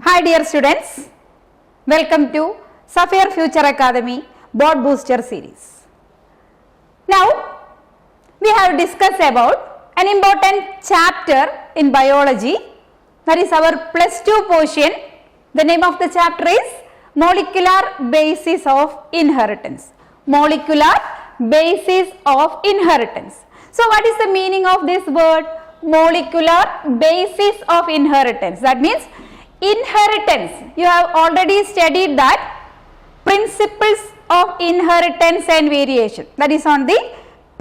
Hi dear students, welcome to Sapphire Future Academy Board Booster series. Now we have discussed about an important chapter in biology, that is our plus 2 portion. The name of the chapter is Molecular Basis of Inheritance. Molecular Basis of Inheritance. So what is the meaning of this word? Molecular Basis of Inheritance. That means inheritance. You have already studied that principles of inheritance and variation. That is on the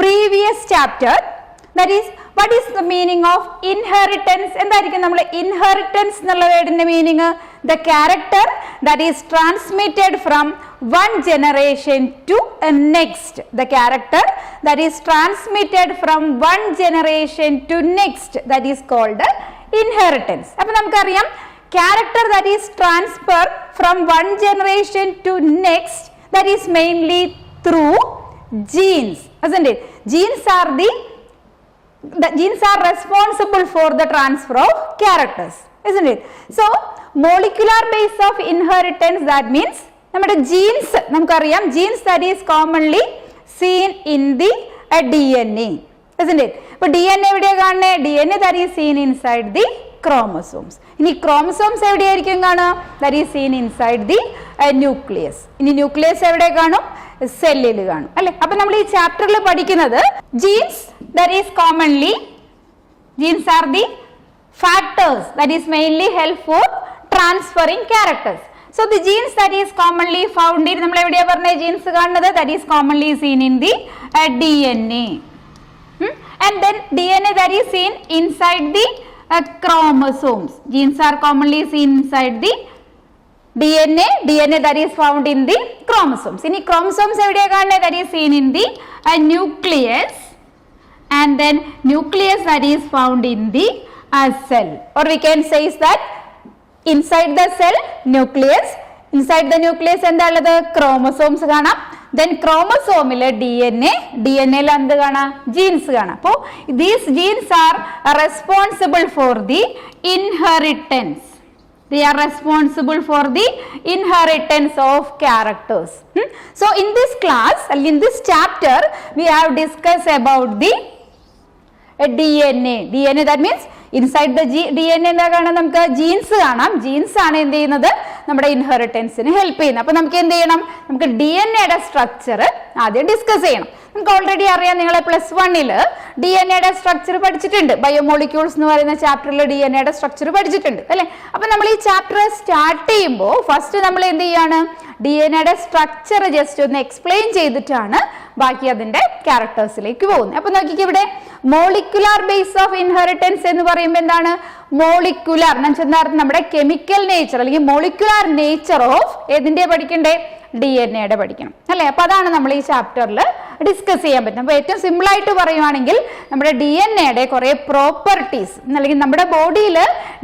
previous chapter. That is, what is the meaning of inheritance? എന്തായിരിക്കും നമ്മൾ inheritance എന്നുള്ള വേർഡിന്റെ meaning? The character that is transmitted from one generation to a next. The character that is transmitted from one generation to next. That is called inheritance. അപ്പോൾ നമുക്കറിയാം character that is transferred from one generation to next, that is mainly through genes, isn't it? Genes are responsible for the transfer of characters, isn't it? So molecular base of inheritance, that means നമ്മുടെ genes നമുക്കറിയാം genes that is commonly seen in the DNA, isn't it? അപ്പോൾ DNA എവിടെയാ കാണുന്നത്? DNA that is seen inside the chromosomes. ഇനി chromosomes എവിടെയായിരിക്കും കാണുക? That is seen inside the nucleus. ഇനി nucleus എവിടെ കാണും? സെല്ലിൽ കാണും അല്ലേ? അപ്പോൾ നമ്മൾ ഈ ചാപ്റ്ററിൽ പഠിക്കുന്നത് genes that is commonly, genes are the factors that is mainly help for transferring characters. So the genes that is commonly found in, നമ്മൾ എവിടെയാ പറഞ്ഞ genes കാണുന്നത്? That is commonly seen in the DNA. And then DNA that is seen inside the chromosomes. Genes are commonly seen inside the DNA that is found in the chromosomes. In chromosomes എവിടെയാ കാണുന്നത്? That is seen in the nucleus, and then nucleus that is found in the cell, or we can say is that inside the cell nucleus, inside the nucleus എന്താണുള്ളത്? chromosomes കാണാം. Then chromosome DNA ൽ എന്ത് കാണാം? genes കാണാം. അപ്പോൾ these genes are responsible for the inheritance. They are responsible for the inheritance of characters. So in this class, in this chapter, we have discussed about the DNA. That means inside the DNA എന്താ കാണാം? നമുക്ക് jeans കാണാം. Jeans ആണ് എന്ത് ചെയ്യുന്നത്? നമ്മുടെ ഇൻഹെറിറ്റൻസിന് help ചെയ്യുന്നത്. അപ്പോൾ നമുക്ക് എന്ത് ചെയ്യണം? നമുക്ക് DNAയുടെ സ്ട്രക്ചർ ആദ്യം ഡിസ്കസ് ചെയ്യണം. നമുക്ക് ഓൾറെഡി അറിയാം, നിങ്ങൾ പ്ലസ് 1 DNAയുടെ സ്ട്രക്ചർ പഠിച്ചിട്ടുണ്ട്. ബയോമോളിക്യൂൾസ് എന്ന് പറയുന്ന ചാപ്റ്ററിൽ DNAയുടെ സ്ട്രക്ചർ പഠിച്ചിട്ടുണ്ട് അല്ലേ? അപ്പോൾ നമ്മൾ ഈ ചാപ്റ്റർ സ്റ്റാർട്ട് ചെയ്യുമ്പോൾ ഫസ്റ്റ് നമ്മൾ എന്ത് ചെയ്യാണ്? DNAയുടെ സ്ട്രക്ചർ ജസ്റ്റ് ഒന്ന് എക്സ്പ്ലെയിൻ ചെയ്തിട്ടാണ് ബാക്കി അതിന്റെ ക്യാരക്ടേഴ്സിലേക്ക് പോകുന്നത്. അപ്പോൾ നോക്കിക്കേ, ഇവിടെ മോളിക്കുലാർ ബേസ് ഓഫ് ഇൻഹെറിറ്റൻസ് എന്ന് പറയുമ്പോൾ എന്താണ്? മോളിക്കുലാർ നമ്മുടെ കെമിക്കൽ നേച്ചർ അല്ലെങ്കിൽ മോളിക്കുലാർ നേച്ചർ ഓഫ് ഏതിന്റെ പഠിക്കണ്ടേ? DNAയുടെ പഠിക്കണം അല്ലേ? അപ്പൊ അതാണ് നമ്മൾ ഈ ചാപ്റ്ററിൽ ഡിസ്കസ് ചെയ്യാൻ പറ്റും. അപ്പൊ ഏറ്റവും സിമ്പിൾ ആയിട്ട് പറയുവാണെങ്കിൽ നമ്മുടെ DNAയുടെ കുറെ പ്രോപ്പർട്ടീസ് അല്ലെങ്കിൽ നമ്മുടെ ബോഡിയിൽ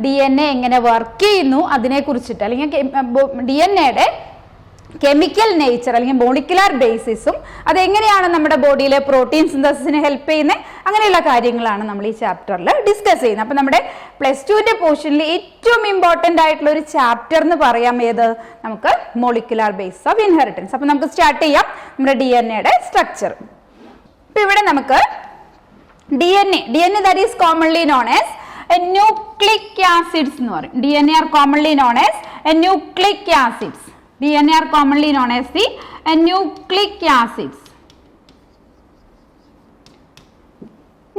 DNA എങ്ങനെ വർക്ക് ചെയ്യുന്നു അതിനെ കുറിച്ചിട്ട്, അല്ലെങ്കിൽ DNAയുടെ കെമിക്കൽ നേച്ചർ അല്ലെങ്കിൽ മോളിക്കുലാർ ബേസിസും അതെങ്ങനെയാണ് നമ്മുടെ ബോഡിയിലെ പ്രോട്ടീൻ സിന്തസിസിന് ഹെൽപ്പ് ചെയ്യുന്നത്, അങ്ങനെയുള്ള കാര്യങ്ങളാണ് നമ്മൾ ഈ ചാപ്റ്ററിൽ ഡിസ്കസ് ചെയ്യുന്നത്. അപ്പം നമ്മുടെ പ്ലസ് 2 പോർഷനിൽ ഏറ്റവും ഇമ്പോർട്ടൻ്റ് ആയിട്ടുള്ള ഒരു ചാപ്റ്റർ എന്ന് പറയാം ഏത്? നമുക്ക് മോളിക്കുലാർ ബേസ് ഓഫ് ഇൻഹെറിറ്റൻസ്. അപ്പം നമുക്ക് സ്റ്റാർട്ട് ചെയ്യാം നമ്മുടെ DNAയുടെ സ്ട്രക്ചർ. ഇപ്പം ഇവിടെ നമുക്ക് DNA that is commonly known as nucleic acids എന്ന് പറയും. DNA are commonly known as nucleic acids. DNA are commonly known as the nucleic acids.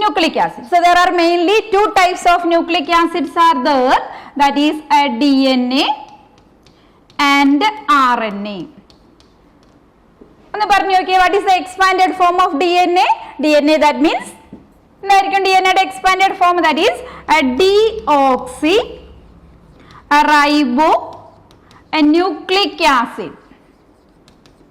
Nucleic acids. So there are mainly two types of nucleic acids are there. That is DNA and RNA. ഒന്ന് പറഞ്ഞു നോക്കിയേ, what is the expanded form of DNA? DNA that means എന്തായിരിക്കും DNAയുടെ expanded form? That is deoxyribonucleic acid.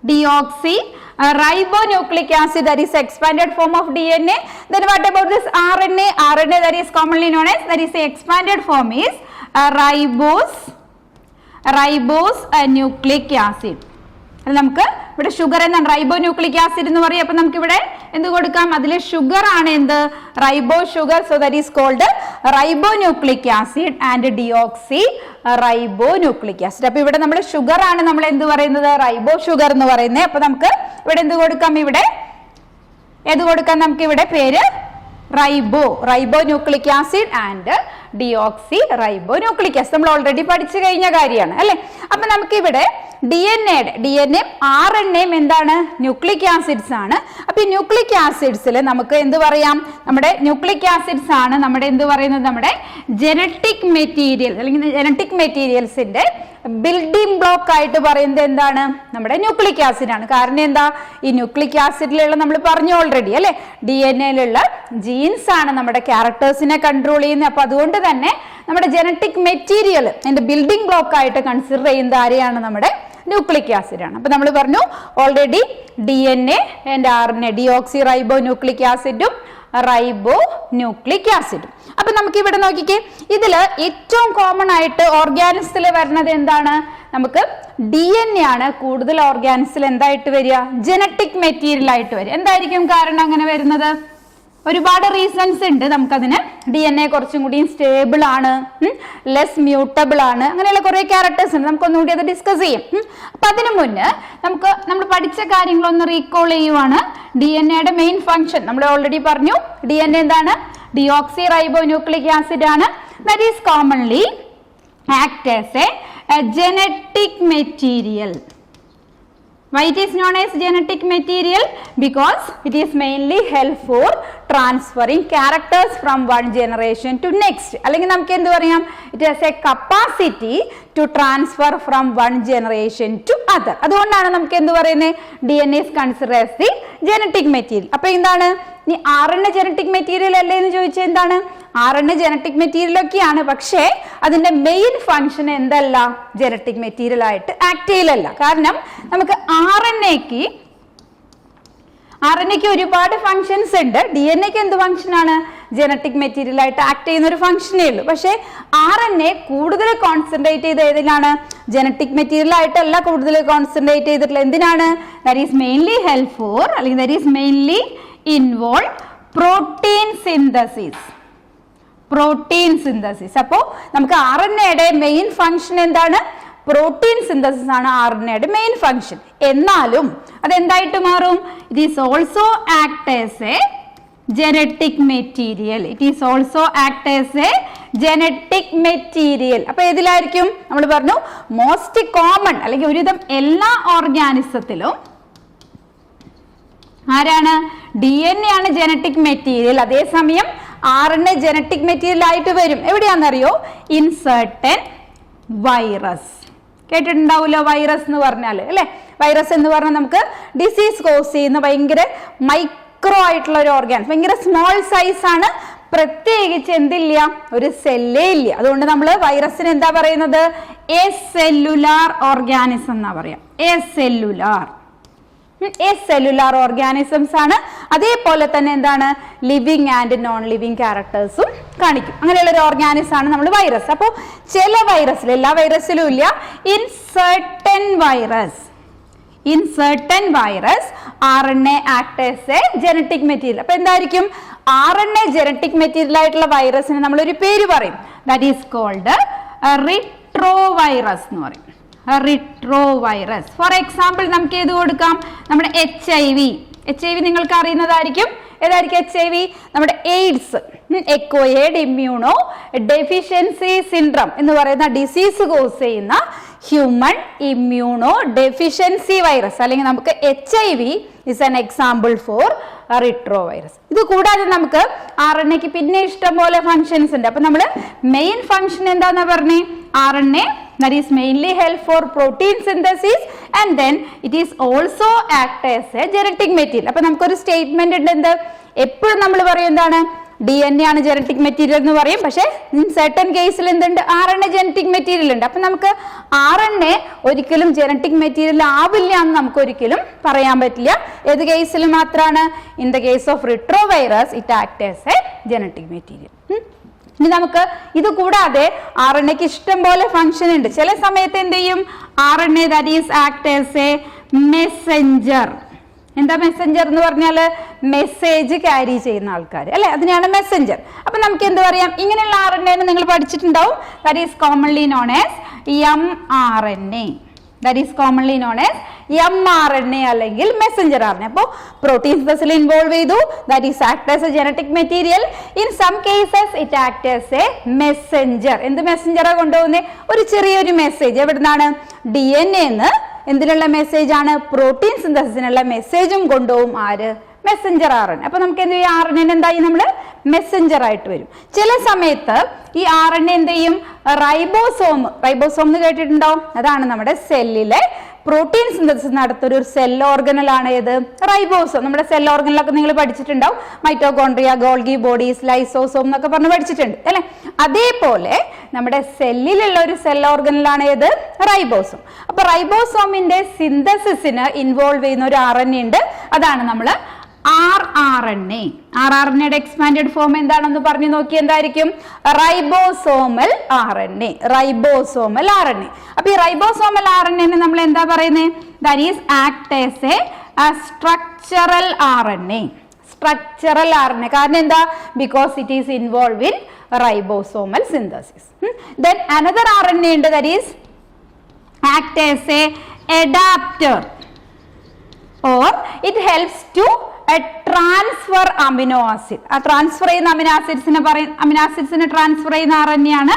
Deoxyribonucleic acid, that is expanded form of DNA. Then what about this RNA? RNA that is commonly known as, that is the expanded form is ribonucleic acid. അത് നമുക്ക് ഇവിടെ sugar എന്നാണ് ribonucleic acid എന്ന് പറയും. അപ്പൊ നമുക്ക് ഇവിടെ എന്ത് കൊടുക്കാം? അതിൽ ഷുഗർ ആണ് എന്ത്? Ribo sugar. So that is called ribonucleic acid and deoxyribonucleic acid. അപ്പൊ ഇവിടെ നമ്മൾ ഷുഗർ ആണ് നമ്മൾ എന്ത് പറയുന്നത്? റൈബോ ഷുഗർ എന്ന് പറയുന്നത്. അപ്പൊ നമുക്ക് ഇവിടെ എന്ത് കൊടുക്കാം? ഇവിടെ ഏത് കൊടുക്കാം? നമുക്ക് ഇവിടെ പേര് ribonucleic acid and deoxyribonucleic acid. നമ്മൾ ഓൾറെഡി പഠിച്ചു കഴിഞ്ഞ കാര്യമാണ് അല്ലെ. അപ്പൊ നമുക്ക് ഇവിടെ DNA RNA എന്താണ്? ന്യൂക്ലിക് ആസിഡ്സ് ആണ്. അപ്പൊ ഈ ന്യൂക്ലിക് ആസിഡ്സിൽ നമുക്ക് എന്ത് പറയാം? നമ്മുടെ ന്യൂക്ലിക് ആസിഡ്സ് ആണ് നമ്മുടെ എന്ത് പറയുന്നത്? നമ്മുടെ ജനറ്റിക് മെറ്റീരിയൽ അല്ലെങ്കിൽ ജനറ്റിക് മെറ്റീരിയൽസിന്റെ ബിൽഡിംഗ് ബ്ലോക്ക് ആയിട്ട് പറയുന്നത് എന്താണ്? നമ്മുടെ ന്യൂക്ലിക് ആസിഡ് ആണ്. കാരണം എന്താ? ഈ ന്യൂക്ലിക് ആസിഡിലുള്ള നമ്മൾ പറഞ്ഞു ഓൾറെഡി അല്ലെ, DNA ജീൻസ് ആണ് നമ്മുടെ ക്യാരക്ടേഴ്സിനെ കൺട്രോൾ ചെയ്യുന്നത്. അപ്പൊ അതുകൊണ്ട് തന്നെ നമ്മുടെ ജനറ്റിക് മെറ്റീരിയൽ അതിന്റെ ബിൽഡിംഗ് ബ്ലോക്ക് ആയിട്ട് കൺസിഡർ ചെയ്യുന്നത് ആരെയാണ്? നമ്മുടെ ന്യൂക്ലിക് ആസിഡ് ആണ്. അപ്പൊ നമ്മൾ പറഞ്ഞു already DNA and RNA deoxyribonucleic ആസിഡും റൈബോ ന്യൂക്ലിക് ആസിഡും. അപ്പൊ നമുക്ക് ഇവിടെ നോക്കിക്കേ, ഇതില് ഏറ്റവും കോമൺ ആയിട്ട് ഓർഗാനിസത്തിൽ വരുന്നത് എന്താണ്? നമുക്ക് DNA ആണ് കൂടുതൽ ഓർഗാനിസിൽ എന്തായിട്ട് വരിക? ജനറ്റിക് മെറ്റീരിയൽ ആയിട്ട് വരിക. എന്തായിരിക്കും കാരണം അങ്ങനെ വരുന്നത്? ഒരുപാട് റീസൺസ് ഉണ്ട് നമുക്കതിന്. DNA കുറച്ചും കൂടി സ്റ്റേബിൾ ആണ്, ലെസ് മ്യൂട്ടബിൾ ആണ്, അങ്ങനെയുള്ള കുറെ ക്യാരക്ടേഴ്സ് ഉണ്ട്. നമുക്കൊന്നുകൂടി അത് ഡിസ്കസ് ചെയ്യും. അപ്പൊ അതിനു മുന്നേ നമ്മൾ പഠിച്ച കാര്യങ്ങളൊന്ന് റീകോൾ ചെയ്യുവാണ്. DNA മെയിൻ ഫംഗ്ഷൻ നമ്മൾ ഓൾറെഡി പറഞ്ഞു. DNA എന്താണ്? ഡിയോക്സി റൈബോ ന്യൂക്ലിക് ആസിഡ് ആണ്. That is commonly act as a genetic material. Why it is known as genetic material? Because it is mainly help for transferring characters from one generation to next. അല്ലെങ്കിൽ നമുക്ക് എന്ത് പറയാം? It has a capacity to transfer from one generation to other. അതുകൊണ്ടാണ് നമുക്ക് എന്ത് പറയുന്നത്? DNA is considered as the genetic material. അപ്പൊ എന്താണ്? ഈ RNA ജനറ്റിക് മെറ്റീരിയൽ അല്ലേ എന്ന് ചോദിച്ചാൽ എന്താണ്? RNA ജനറ്റിക് മെറ്റീരിയൽ ഒക്കെയാണ്, പക്ഷേ അതിന്റെ മെയിൻ ഫംഗ്ഷൻ എന്തല്ല? ജനറ്റിക് മെറ്റീരിയൽ ആയിട്ട് ആക്ട് ചെയ്യലല്ല. കാരണം നമുക്ക് RNAക്ക് ഒരുപാട് ഫംഗ്ഷൻസ് ഉണ്ട്. DNA എന്ത് ഫംഗ്ഷൻ ആണ്? ജനറ്റിക് മെറ്റീരിയൽ ആയിട്ട് ആക്ട് ചെയ്യുന്ന ഒരു ഫംഗ്ഷനേ ഉള്ളൂ. പക്ഷേ RNA കൂടുതൽ കോൺസെൻട്രേറ്റ് ചെയ്ത് ഏതിലാണ്? ജനറ്റിക് മെറ്റീരിയൽ ആയിട്ടല്ല കൂടുതൽ കോൺസെൻട്രേറ്റ് ചെയ്തിട്ടുള്ള എന്തിനാണ്? That is mainly help for അല്ലെങ്കിൽ that is mainly involve protein synthesis. അപ്പോ നമുക്ക് RNAയുടെ മെയിൻ ഫംഗ്ഷൻ എന്താണ്? പ്രോട്ടീൻ സിന്തസിസ് ആണ് RNAയുടെ മെയിൻ ഫംഗ്ഷൻ. എന്നാലും അതെന്തായിട്ട് മാറും? It is also act as a genetic material. അപ്പൊ ഏതിലായിരിക്കും? നമ്മൾ പറഞ്ഞു മോസ്റ്റ് കോമൺ അല്ലെങ്കിൽ ഒരുവിധം എല്ലാ ഓർഗാനിസത്തിലും ആരാണ്? DNA ആണ് ജനറ്റിക് മെറ്റീരിയൽ. അതേസമയം RNA ജനറ്റിക് മെറ്റീരിയൽ ആയിട്ട് വരും. എവിടെയാണെന്നറിയോ? In certain virus. കേട്ടിട്ടുണ്ടാവുമല്ലോ വൈറസ് എന്ന് പറഞ്ഞാൽ അല്ലെ. വൈറസ് എന്ന് പറഞ്ഞാൽ നമുക്ക് ഡിസീസ് കോസ് ചെയ്യുന്ന ഭയങ്കര മൈക്രോ ആയിട്ടുള്ള ഒരു ഓർഗാനിസം, ഭയങ്കര സ്മോൾ സൈസ് ആണ്. പ്രത്യേകിച്ച് എന്തില്ല? ഒരു സെല്ലേ ഇല്ല. അതുകൊണ്ട് നമ്മൾ വൈറസിന് എന്താ പറയുന്നത്? എ സെല്ലുലാർ ഓർഗാനിസം എന്നാ പറയാം. എ സെല്ലുലാർ ഓർഗാനിസംസ് ആണ്. അതേപോലെ തന്നെ എന്താണ്? ലിവിങ് ആൻഡ് നോൺ ലിവിങ് ക്യാരക്ടേഴ്സും കാണിക്കും. അങ്ങനെയുള്ള ഒരു ഓർഗാനിസം ആണ് നമ്മൾ വൈറസ്. അപ്പോൾ ചില വൈറസിൽ, എല്ലാ വൈറസിലും ഇല്ല, in certain virus RNA act as a genetic material. അപ്പൊ എന്തായിരിക്കും? RNA ജനറ്റിക് മെറ്റീരിയൽ ആയിട്ടുള്ള വൈറസിന് നമ്മളൊരു പേര് പറയും. ദാറ്റ് ഈസ് കോൾഡ് റിട്രോവൈറസ് എന്ന് പറയും. റിട്രോവൈറസ്. ഫോർ എക്സാമ്പിൾ നമുക്ക് ഏത് കൊടുക്കാം? നമ്മുടെ HIV നിങ്ങൾക്ക് അറിയുന്നതായിരിക്കും. ഏതായിരിക്കും HIV? നമ്മുടെ AIDS, acquired immuno deficiency syndrome എന്ന് പറയുന്ന ഡിസീസ് കോസ് ചെയ്യുന്ന ഹ്യൂമൻ ഇമ്മ്യൂണോ ഡെഫിഷ്യൻസി വൈറസ് അല്ലെങ്കിൽ നമുക്ക് HIV is an example for റിട്രോവൈറസ്. ഇത് കൂടാതെ നമുക്ക് RNAക്ക് പിന്നെ ഇഷ്ടംപോലെ ഫങ്ഷൻസ് ഉണ്ട്. അപ്പൊ നമ്മൾ മെയിൻ ഫങ്ഷൻ എന്താന്ന് പറഞ്ഞേ? RNA that is mainly help for protein synthesis and then it is also act as a genetic material. അപ്പൊ നമുക്കൊരു സ്റ്റേറ്റ്മെന്റ് ഉണ്ട്. എന്ത്? എപ്പോഴും നമ്മൾ പറയും എന്താണ്? DNA ആണ് ജനറ്റിക് മെറ്റീരിയൽ എന്ന് പറയും. പക്ഷെ ഇൻ സർട്ടൻ കേസിൽ എന്തുണ്ട്? RNA ജനറ്റിക് മെറ്റീരിയൽ ഉണ്ട്. അപ്പൊ നമുക്ക് RNA ഒരിക്കലും ജനറ്റിക് മെറ്റീരിയൽ ആവില്ല എന്ന് നമുക്ക് ഒരിക്കലും പറയാൻ പറ്റില്ല. ഏത് കേസിൽ മാത്രമാണ്? In the case of retrovirus it act as a genetic material. ഇനി നമുക്ക് ഇത് കൂടാതെ RNAക്ക് ഇഷ്ടം പോലെ ഫംഗ്ഷൻ ഉണ്ട്. ചില സമയത്ത് എന്ത് ചെയ്യും? RNA that is act as a Messenger. എന്താ മെസ്സഞ്ചർ എന്ന് പറഞ്ഞാൽ മെസ്സേജ് ക്യാരി ചെയ്യുന്ന ആൾക്കാർ അല്ലെ, അതിനെയാണ് മെസ്സഞ്ചർ. അപ്പൊ നമുക്ക് എന്ത് പറയാം, ഇങ്ങനെയുള്ള RNA നിങ്ങൾ പഠിച്ചിട്ടുണ്ടാവും. That is commonly known as mRNA. That is commonly known as mRNA അല്ലെങ്കിൽ മെസ്സഞ്ചർ RNA. അപ്പോൾ പ്രോട്ടീൻ സിന്തസിൽ ഇൻവോൾവ് ചെയ്തു. That is act as a genetic material. In some cases it act as a messenger. എന്ത് മെസ്സഞ്ചറാ കൊണ്ടുപോകുന്നത്? ഒരു ചെറിയൊരു message. എവിടുന്നാണ്? DNA എന്ന് എന്തിനുള്ള മെസ്സേജ് ആണ്? പ്രോട്ടീൻ സിന്തസിസിനുള്ള മെസ്സേജും കൊണ്ടുപോകും ആര്? Messenger RNA. അപ്പൊ നമുക്ക് എന്ത് ചെയ്യും? RNA എന്തായി നമ്മൾ മെസ്സഞ്ചർ ആയിട്ട് വരും. ചില സമയത്ത് ഈ RNA എന്ത് ചെയ്യും? റൈബോസോം എന്ന് കേട്ടിട്ടുണ്ടാവും. അതാണ് നമ്മുടെ സെല്ലിലെ പ്രോട്ടീൻ സിന്തസിസ് നടത്തുന്ന ഒരു സെൽ ഓർഗനലാണ് ഏത്? റൈബോസോം. നമ്മുടെ സെൽ ഓർഗനലൊക്കെ നിങ്ങൾ പഠിച്ചിട്ടുണ്ടാവും. മൈറ്റോകോൺട്രിയ, ഗോൾഗി ബോഡീസ്, ലൈസോസോം എന്നൊക്കെ പറഞ്ഞ് പഠിച്ചിട്ടുണ്ട് അല്ലെ. അതേപോലെ നമ്മുടെ സെല്ലിലുള്ള ഒരു സെൽ ഓർഗനലാണ് ഏത്? റൈബോസോം. അപ്പൊ റൈബോസോമിന്റെ സിന്തസിസിന് ഇൻവോൾവ് ചെയ്യുന്ന ഒരു RNA ഉണ്ട്. അതാണ് നമ്മൾ rRNA. rRNAയുടെ എക്സ്പാൻഡഡ് ഫോം എന്താണെന്ന് പറഞ്ഞു നോക്കി. എന്തായിരിക്കും? Ribosomal RNA. Ribosomal RNA. അപ്പൊ ഈ റൈബോസോമൽ RNA നമ്മൾ എന്താ പറയുന്നത്? That is act as A structural RNA. Structural RNA. കാരണം എന്താ? Because it is involve in ribosomal synthesis. Then another RNA ഉണ്ട്. That is act as A adapter or it helps to transfer amino acid. ആ transfer ചെയ്യുന്ന amino ആസിഡ്സിനെ transfer ചെയ്യുന്ന RNA ആണ്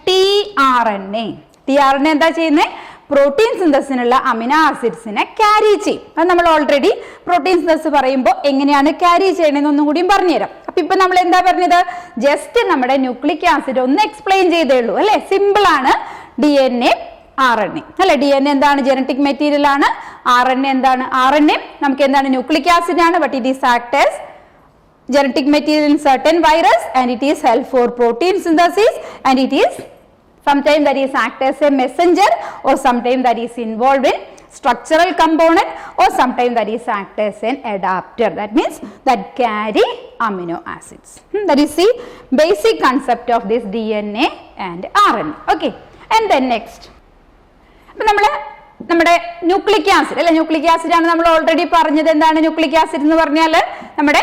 tRNA. tRNA എന്താ ചെയ്യുന്നത്? Protein സിന്തസിനുള്ള amino ആസിഡ്സിനെ carry ചെയ്യും. അത് നമ്മൾ ഓൾറെഡി പ്രോട്ടീൻ സിന്തസിസ് പറയുമ്പോൾ എങ്ങനെയാണ് ക്യാരി ചെയ്യണമെന്ന് ഒന്നും കൂടിയും പറഞ്ഞുതരാം. അപ്പൊ ഇപ്പൊ നമ്മൾ എന്താ പറഞ്ഞത്? ജസ്റ്റ് നമ്മുടെ ന്യൂക്ലിക് ആസിഡ് ഒന്ന് എക്സ്പ്ലെയിൻ ചെയ്തേ ഉള്ളൂ അല്ലെ. സിമ്പിൾ ആണ്. DNA RNA അല്ലെ. DNA എന്താണ്? ജനറ്റിക് മെറ്റീരിയൽ ആണ്. RNA എന്താണ്? RNA നമുക്ക് എന്താണ്? ന്യൂക്ലിക് ആസിഡ് ആണ്. But it is act as genetic material in certain virus and it is help for protein synthesis and it is sometimes that is act as a messenger or sometimes that is involved in structural component or sometimes that is act as an adapter. That means that carry amino acids. That is the basic concept of this DNA and RNA. Okay. And then next. നമ്മുടെ nucleic acid അല്ലെ. Nucleic acid ആണ് നമ്മൾ already പറഞ്ഞത്. എന്താണ് nucleic acid എന്ന് പറഞ്ഞാൽ? നമ്മുടെ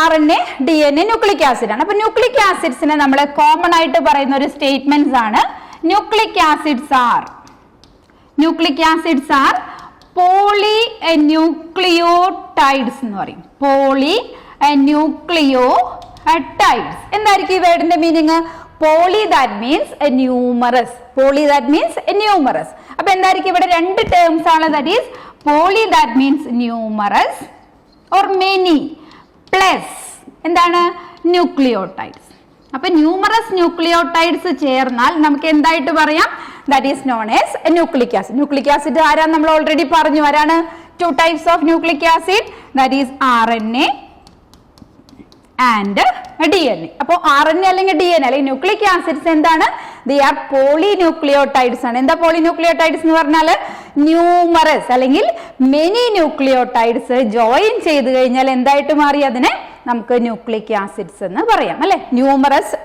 RNA, DNA nucleic acid ആണ്. അപ്പൊ ന്യൂക്ലിക് ആസിഡ്സിനെ നമ്മൾ കോമൺ ആയിട്ട് പറയുന്ന ഒരു സ്റ്റേറ്റ്മെന്റ്സ് ആണ് nucleic acids are poly nucleotides എന്ന് പറയും. Poly nucleotides. എന്തായിരിക്കും ഈ വേർഡിന്റെ meaning? Poly that means numerous. Poly that means numerous. അപ്പൊ എന്തായിരിക്കും ഇവിടെ രണ്ട് ടേംസ് ആണ്. That is poly that means numerous or many plus എന്താണ്? ന്യൂക്ലിയോടൈഡ്സ്. അപ്പൊ ന്യൂമറസ് ന്യൂക്ലിയോടൈഡ്സ് ചേർന്നാൽ നമുക്ക് എന്തായിട്ട് പറയാം? That is known as nucleic acid. Nucleic acid ആരാന്ന് നമ്മൾ ഓൾറെഡി പറഞ്ഞു. ആരാണ്? 2 types of nucleic acid, that is RNA and DNA. അപ്പോൾ RNA അല്ലെങ്കിൽ DNA അല്ലെങ്കിൽ ന്യൂക്ലിക് ആസിഡ്സ് എന്താണ്? they are polynucleotides ആണ്. എന്താ polynucleotides എന്ന് പറഞ്ഞാൽ? ന്യൂമറസ് അല്ലെങ്കിൽ മെനി ന്യൂക്ലിയോടൈഡ്സ് ജോയിൻ ചെയ്ത് കഴിഞ്ഞാൽ എന്തായിട്ട് മാറി? അതിനെ നമുക്ക് ന്യൂക്ലിക് ആസിഡ്സ് എന്ന് പറയാം അല്ലെ. Numerous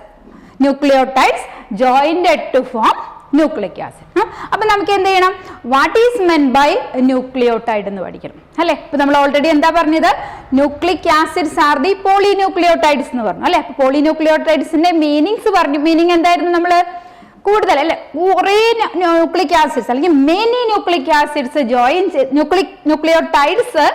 nucleotides joined to form nucleic acid. അപ്പൊ നമുക്ക് എന്ത് ചെയ്യണം? What is meant by nucleotide എന്ന് പഠിക്കണം അല്ലെ. ഇപ്പൊ നമ്മൾ ഓൾറെഡി എന്താ പറഞ്ഞത്? Nucleic acids are the polynucleotides എന്ന് പറഞ്ഞു അല്ലെ. അപ്പൊ പോളിന്യൂക്ലിയോടൈഡ്സിന്റെ മീനിങ്സ് പറഞ്ഞു. മീനിങ് എന്തായിരുന്നു? നമ്മള് കൂടുതൽ അല്ലെ കുറേ ന്യൂക്ലിക് ആസിഡ്സ് അല്ലെങ്കിൽ many nucleic acids join nucleotides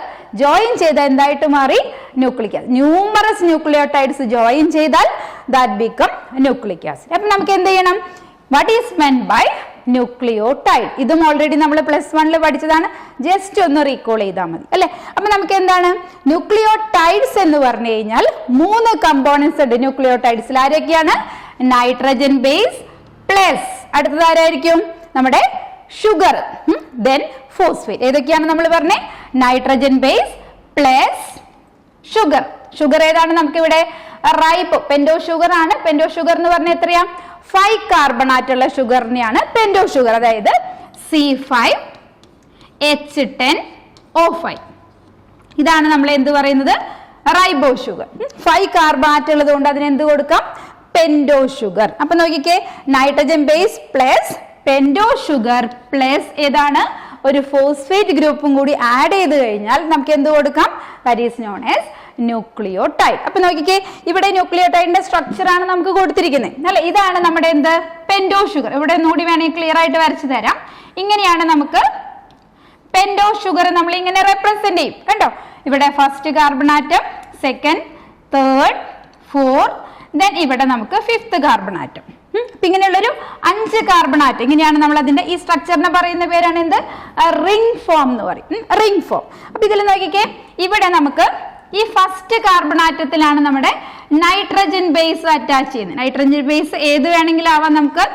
join ചെയ്ത എന്തായിട്ട് മാറി? Nucleic acid. Numerous nucleotides join ചെയ്താൽ ദാറ്റ് ബിക്കം ന്യൂക്ലിക് ആസിഡ്. അപ്പൊ നമുക്ക് എന്ത് ചെയ്യണം? What is meant by nucleotide? ഇതും ഓൾറെഡി നമ്മൾ +1 പഠിച്ചതാണ്. ജസ്റ്റ് ഒന്ന് റീകോൾ ചെയ്താൽ മതി അല്ലെ. അപ്പൊ നമുക്ക് എന്താണ്? ന്യൂക്ലിയോടൈഡ്സ് എന്ന് പറഞ്ഞു കഴിഞ്ഞാൽ 3 കമ്പോണൻസ് ഉണ്ട് ന്യൂക്ലിയോടൈഡ്സിൽ. ആരൊക്കെയാണ്? നൈട്രജൻ ബേസ് പ്ലസ് അടുത്തത് ആരായിരിക്കും? നമ്മുടെ ഷുഗർ, ദെൻ ഫോസ്ഫേറ്റ്. ഏതൊക്കെയാണ് നമ്മൾ പറഞ്ഞേ? Nitrogen base plus sugar. Sugar ഏതാണ്? നമുക്കിവിടെ പെന്റോ ഷുഗർ ആണ്. പെന്റോ ഷുഗർ എന്ന് പറഞ്ഞാൽ എത്രയാ? 5 കാർബണാറ്റുള്ള ഷുഗറിനെയാണ് പെന്റോ ഷുഗർ. അതായത് C5H10O5. ഇതാണ് നമ്മൾ എന്ത് പറയുന്നത്? റൈബോ ഷുഗർ. 5 കാർബണാറ്റ് ഉള്ളത് കൊണ്ട് അതിന് എന്ത് കൊടുക്കാം? Pentose sugar. അപ്പൊ നോക്കിക്കേ, nitrogen base plus pentose sugar plus ഏതാണ്? ഒരു ഫോസ്ഫേറ്റ് ഗ്രൂപ്പും കൂടി ആഡ് ചെയ്ത് കഴിഞ്ഞാൽ നമുക്ക് എന്ത് കൊടുക്കാം? That is known as nucleotide. അപ്പൊ നോക്കിക്കേ, ഇവിടെ ന്യൂക്ലിയോടൈഡിന്റെ സ്ട്രക്ചർ ആണ് നമുക്ക് കൊടുത്തിരിക്കുന്നത് അല്ലെ. ഇതാണ് നമ്മുടെ എന്ത്? പെന്റോ ഷുഗർ. ഇവിടെ ഒന്നുകൂടി വേണമെങ്കിൽ ക്ലിയർ ആയിട്ട് വരച്ചു തരാം. ഇങ്ങനെയാണ് നമുക്ക് പെന്റോ ഷുഗർ നമ്മൾ ഇങ്ങനെ റെപ്രസെന്റ് ചെയ്യും. കണ്ടോ, ഇവിടെ first carbon atom, second, third, fourth, then ഇവിടെ നമുക്ക് ഫിഫ്ത്ത് കാർബൺ ആറ്റം. അപ്പൊ ഇങ്ങനെയുള്ളൊരു 5 കാർബൺ ആറ്റം. ഇങ്ങനെയാണ് നമ്മൾ അതിന്റെ ഈ സ്ട്രക്ചറിനെ പറയുന്ന പേരാണ് എന്ത്? റിംഗ് ഫോം എന്ന് പറയും. Ring form. അപ്പൊ ഇതിൽ നോക്കിക്കേ, ഇവിടെ നമുക്ക് ഈ ഫസ്റ്റ് കാർബൺ ആറ്റത്തിലാണ് നമ്മുടെ നൈട്രജൻ ബേസ് അറ്റാച്ച് ചെയ്യുന്നത്. നൈട്രജൻ ബേസ് ഏത് വേണമെങ്കിലും ആവാം, നമുക്ക്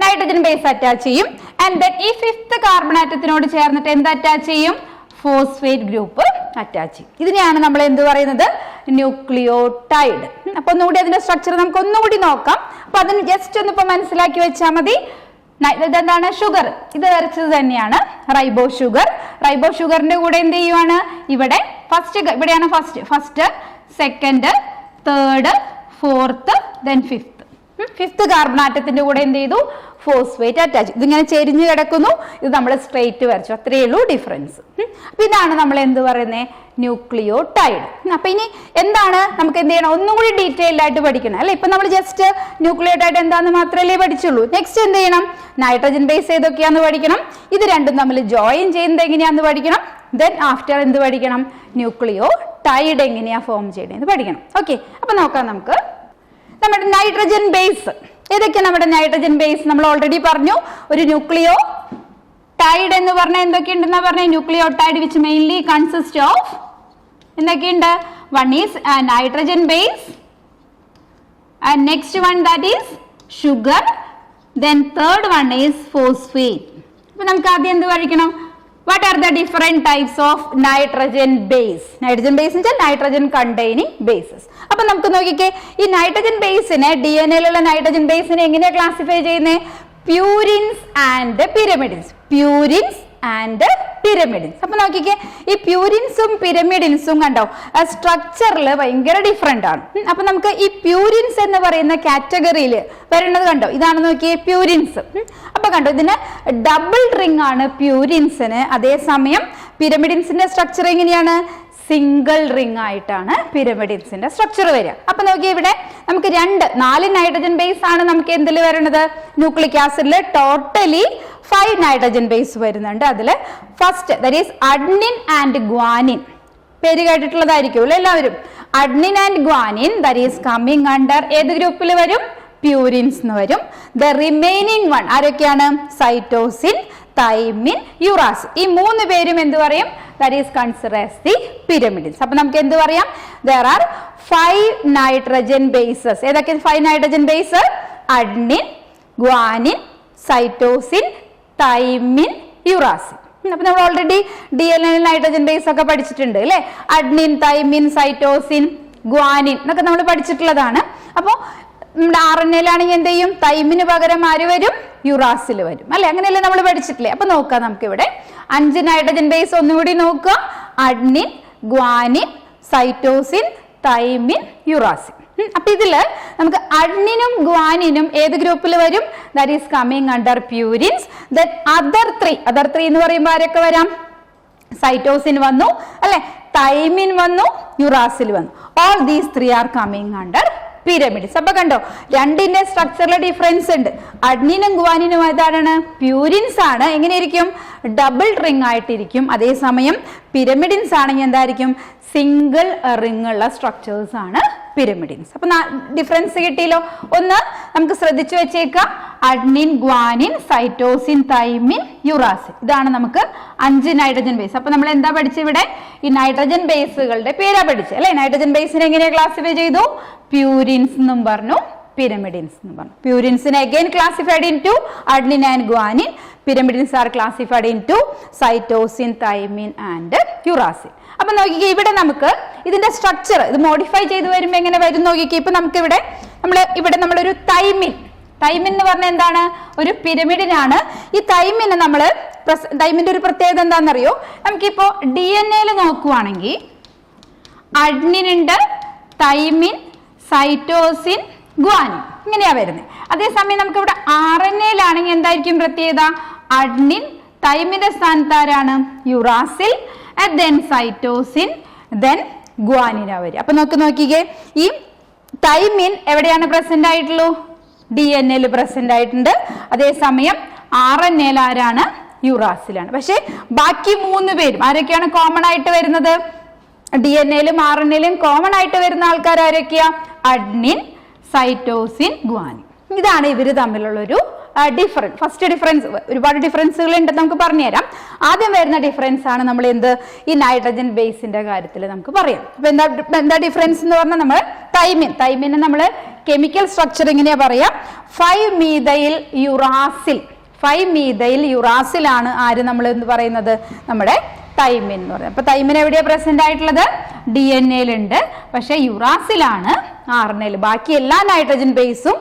നൈട്രജൻ ബേസ് അറ്റാച്ച് ചെയ്യും. ആൻഡ് ദെൻ ഈ ഫിഫ്ത്ത് കാർബൺ ആറ്റത്തിനോട് ചേർന്നിട്ട് എന്ത് അറ്റാച്ച് ചെയ്യും? ഫോസ്ഫേറ്റ് ഗ്രൂപ്പ് അറ്റാച്ച് ചെയ്യും. ഇതിനെയാണ് നമ്മൾ എന്ത് പറയുന്നത്? ന്യൂക്ലിയോടൈഡ്. അപ്പൊ ഒന്നുകൂടി അതിന്റെ സ്ട്രക്ചർ നമുക്ക് ഒന്നുകൂടി നോക്കാം. അപ്പൊ അതിന് ജസ്റ്റ് ഒന്ന് ഇപ്പൊ മനസ്സിലാക്കി വെച്ചാൽ മതി. ഇതെന്താണ്? ഷുഗർ. ഇത് വരച്ചത് തന്നെയാണ് റൈബോ ഷുഗർ. റൈബോ ഷുഗറിന്റെ കൂടെ എന്ത് ചെയ്യുവാണ്? ഇവിടെ ഇവിടെയാണ് first, second, third, fourth, then fifth carbon ആറ്റത്തിന്റെ കൂടെ എന്ത് ചെയ്തു? Phosphate attach. ഇതിങ്ങനെ ചെരിഞ്ഞു കിടക്കുന്നു, ഇത് നമ്മൾ സ്ട്രെയിറ്റ് വരച്ചു. അത്രയേ ഉള്ളൂ ഡിഫറൻസ്. അപ്പൊ ഇതാണ് നമ്മൾ എന്ത് പറയുന്നത്? ന്യൂക്ലിയോടൈഡ്. അപ്പൊ ഇനി എന്താണ് നമുക്ക് എന്ത് ചെയ്യണം? ഒന്നും കൂടി ഡീറ്റെയിൽഡ് ആയിട്ട് പഠിക്കണം അല്ലെ. ഇപ്പൊ നമ്മൾ ജസ്റ്റ് ന്യൂക്ലിയോടൈഡ് എന്താന്ന് മാത്രമല്ലേ പഠിച്ചുള്ളൂ. നെക്സ്റ്റ് എന്ത് ചെയ്യണം? നൈട്രജൻ ബേസ് ഏതൊക്കെയാന്ന് പഠിക്കണം. ഇത് രണ്ടും തമ്മിൽ ജോയിൻ ചെയ്യുന്നത് എങ്ങനെയാന്ന് പഠിക്കണം. ദെൻ ആഫ്റ്റർ എന്ത് പഠിക്കണം? ന്യൂക്ലിയോടൈഡ് എങ്ങനെയാ ഫോം ചെയ്യണമെന്ന് പഠിക്കണം. ഓക്കെ, അപ്പൊ നോക്കാം നമുക്ക് നമ്മുടെ നൈട്രജൻ ബേസ്. ഏതൊക്കെയാണ് നമ്മുടെ നൈട്രജൻ ബേസ്? നമ്മൾ ഓൾറെഡി പറഞ്ഞു. ഒരു ന്യൂക്ലിയോ ടൈഡ് എന്ന് പറഞ്ഞാൽ എന്തൊക്കെയുണ്ടെന്നാ പറഞ്ഞ? Nucleotide which mainly consist of എന്തൊക്കെയുണ്ട്? One is nitrogen base, and next one that is sugar, then third one is phosphate. അപ്പൊ നമുക്ക് ആദ്യം എന്ത് പഠിക്കണം? What are the different types of nitrogen base? Nitrogen base എന്ന് വെച്ചാൽ nitrogen containing bases. അപ്പൊ നമുക്ക് നോക്കിക്കേ, ഈ നൈട്രജൻ ബേസിനെ, DNA-ലുള്ള നൈട്രജൻ ബേസിനെ എങ്ങനെയാ ക്ലാസിഫൈ ചെയ്യുന്നത്? Purines and pyrimidines. Purines and pyrimidines. അപ്പൊ നോക്കിക്കേ, ഈ പ്യൂരിൻസും പിരമിഡിൻസും കണ്ടോ സ്ട്രക്ചറിൽ ഭയങ്കര ഡിഫറെന്റ് ആണ്. അപ്പൊ നമുക്ക് ഈ പ്യൂരിൻസ് എന്ന് പറയുന്ന കാറ്റഗറിയിൽ വരുന്നത് കണ്ടോ, ഇതാണ് നോക്കിയേ പ്യൂരിൻസ്. അപ്പൊ കണ്ടോ, ഇതിന് ഡബിൾ റിംഗ് ആണ് പ്യൂരിൻസിന്. അതേസമയം പിരമിഡിൻസിന്റെ സ്ട്രക്ചർ എങ്ങനെയാണ്? സിംഗിൾ റിംഗ് ആയിട്ടാണ് പിരമിഡിൻസിന്റെ സ്ട്രക്ചർ വരിക. അപ്പൊ നോക്കിയേ, ഇവിടെ നമുക്ക് 4 നൈട്രജൻ ബേസ് ആണ് നമുക്ക് എന്തിൽ വരുന്നത്? ന്യൂക്ലിക് ആസിഡിൽ ടോട്ടലി 5 നൈട്രജൻ ബേസ് വരുന്നുണ്ട്. അതില് first that is adenine and guanine. പേര് കേട്ടിട്ടുള്ളതായിരിക്കും എല്ലാവരും. Adenine and guanine that is coming under ഏത് ഗ്രൂപ്പിൽ വരും? പ്യൂരിൻസ് എന്ന് വരും. ദ റിമൈനിങ് വൺ ആരൊക്കെയാണ്? Cytosine, thymine, uracil. ഈ 3 പേരും എന്ത് പറയും? That is considered as the pyrimidines. അപ്പൊ നമുക്ക് എന്ത് പറയാം? there are 5 nitrogen bases. ഏതൊക്കെ 5 nitrogen base? Adenine, guanine, cytosine, thymine, യുറാസിൻ. അപ്പൊ നമ്മൾ ഓൾറെഡി DNA നൈട്രജൻ ബേസ് ഒക്കെ പഠിച്ചിട്ടുണ്ട് അല്ലെ. അഡ്നിൻ, തൈമിൻ, സൈറ്റോസിൻ, ഗ്വാനിൻ എന്നൊക്കെ നമ്മൾ പഠിച്ചിട്ടുള്ളതാണ്. അപ്പോൾ നമ്മുടെ RNA-ലാണെങ്കിൽ എന്ത് ചെയ്യും? തൈമിന് പകരം ആര് വരും? യുറാസിൽ വരും അല്ലെ. അങ്ങനെയല്ലേ നമ്മൾ പഠിച്ചിട്ടില്ലേ. അപ്പൊ നോക്കാം, നമുക്ക് ഇവിടെ 5 നൈട്രജൻ ബേസ് ഒന്നുകൂടി നോക്കുക. അഡ്നിൻ, ഗ്വാനിൻ, സൈറ്റോസിൻ, തൈമിൻ, യുറാസിൻ. അപ്പൊ ഇതില് നമുക്ക് അഡ്നിനും ഗ്വാനിനും ഏത് ഗ്രൂപ്പിൽ വരും? That is coming under purines. Then other 3 എന്ന് പറയുമ്പോൾ ആരൊക്കെ വരാം? സൈറ്റോസിൻ വന്നു അല്ലെ, തൈമിൻ വന്നു, യുറാസിൽ വന്നു. All these 3 are coming under pyramids. അപ്പൊ കണ്ടോ, രണ്ടിന്റെ സ്ട്രക്ചറിലെ ഡിഫറൻസ് ഉണ്ട്. അഡ്നിനും ഗ്വാനിനും ഏതാണ്? പ്യൂരിൻസ് ആണ്. എങ്ങനെയിരിക്കും? ഡബിൾ റിംഗ് ആയിട്ടിരിക്കും. അതേസമയം പിരമിഡിൻസ് ആണെങ്കിൽ എന്തായിരിക്കും? സിംഗിൾ റിംഗ് ഉള്ള സ്ട്രക്ചേഴ്സ് ആണ് പിരമിഡിൻസ്. അപ്പൊ ഡിഫറൻസ് കിട്ടിയല്ലോ. ഒന്ന് നമുക്ക് ശ്രദ്ധിച്ചു വെച്ചേക്കാം. അഡ്നിൻ, ഗ്വാനിൻ, സൈറ്റോസിൻ, തൈമിൻ, യുറാസിൻ. ഇതാണ് നമുക്ക് 5 നൈട്രജൻ ബേസ്. അപ്പൊ നമ്മൾ എന്താ പഠിച്ചിവിടെ? ഈ നൈട്രജൻ ബേസുകളുടെ പേരാ പഠിച്ചത് അല്ലെ. നൈട്രജൻ ബേസിനെ എങ്ങനെയാ ക്ലാസിഫൈ ചെയ്തു? പ്യൂരിൻസ് എന്നും പറഞ്ഞു, pyrimidines എന്ന് പറഞ്ഞു. Purines again classified into adenine and guanine. Pyrimidines are classified into cytosine, thymine and uracil. അപ്പോൾ നോക്കിക്കേ ഇവിടെ നമുക്ക് ഇതിന്റെ സ്ട്രക്ചർ ഇത് മോഡിഫൈ ചെയ്തു വരുമ്പോൾ എങ്ങനെ വരും നോക്കിക്കേ. ഇപ്പൊ നമുക്ക് ഇവിടെ നമ്മളൊരു തൈമിൻ എന്ന് പറഞ്ഞാൽ എന്താണ്? ഒരു പിരമിഡിനാണ്. ഈ തൈമിന് തൈമിന്റെ ഒരു പ്രത്യേകത എന്താണെന്നറിയോ? നമുക്കിപ്പോ DNA നോക്കുവാണെങ്കിൽ അഡ്നിൻ ഉണ്ട്, തൈമിൻ, സൈറ്റോസിൻ, ഗ്വാനിൻ ഇങ്ങനെയാ വരുന്നത്. അതേസമയം നമുക്ക് ഇവിടെ RNA എന്തായിരിക്കും പ്രത്യേകത? അഡ്നിൻ, തൈമിന്റെ സ്ഥാനത്ത് ആരാണ്? യുറാസിൽ, ദെൻ സൈറ്റോസിൻ, ദെൻ ഗ്വാനിന വരും. അപ്പൊ നോക്കിക്കേ, ഈ തൈമിൻ എവിടെയാണ് പ്രസന്റ് ആയിട്ടുള്ളൂ? DNA പ്രസന്റ് ആയിട്ടുണ്ട്. അതേസമയം RNA ആരാണ്? യുറാസിലാണ്. പക്ഷെ ബാക്കി 3 പേരും ആരൊക്കെയാണ് കോമൺ ആയിട്ട് വരുന്നത്? DNA RNA കോമൺ ആയിട്ട് വരുന്ന ആൾക്കാർ ആരൊക്കെയാ? അഡ്നിൻ, സൈറ്റോസിൻ, ഗ്വാനിൻ. ഇതാണ് ഇവര് തമ്മിലുള്ള ഒരു ഡിഫറൻസ്. ഫസ്റ്റ് ഡിഫറൻസ്, ഒരുപാട് ഡിഫറൻസുകൾ ഉണ്ട്, നമുക്ക് പറഞ്ഞുതരാം. ആദ്യം വരുന്ന ഡിഫറൻസ് ആണ് നമ്മൾ ഈ നൈട്രജൻ ബേസിന്റെ കാര്യത്തിൽ നമുക്ക് പറയാം. അപ്പൊ എന്താ ഡിഫറൻസ് എന്ന് പറഞ്ഞാൽ, നമ്മൾ തൈമിനെ നമ്മൾ കെമിക്കൽ സ്ട്രക്ചർ എങ്ങനെയാ പറയാ? 5-methyl uracil. 5-methyl യുറാസിലാണ് ആര് നമ്മൾ എന്ന് പറയുന്നത്? നമ്മുടെ തൈമിൻ എന്ന് പറയുന്നത്. അപ്പൊ തൈമിൻ എവിടെയാ പ്രസന്റ് ആയിട്ടുള്ളത്? DNA ഉണ്ട്. പക്ഷെ യുറാസിലാണ് RNA. ബാക്കി എല്ലാ നൈട്രജൻ ബേസും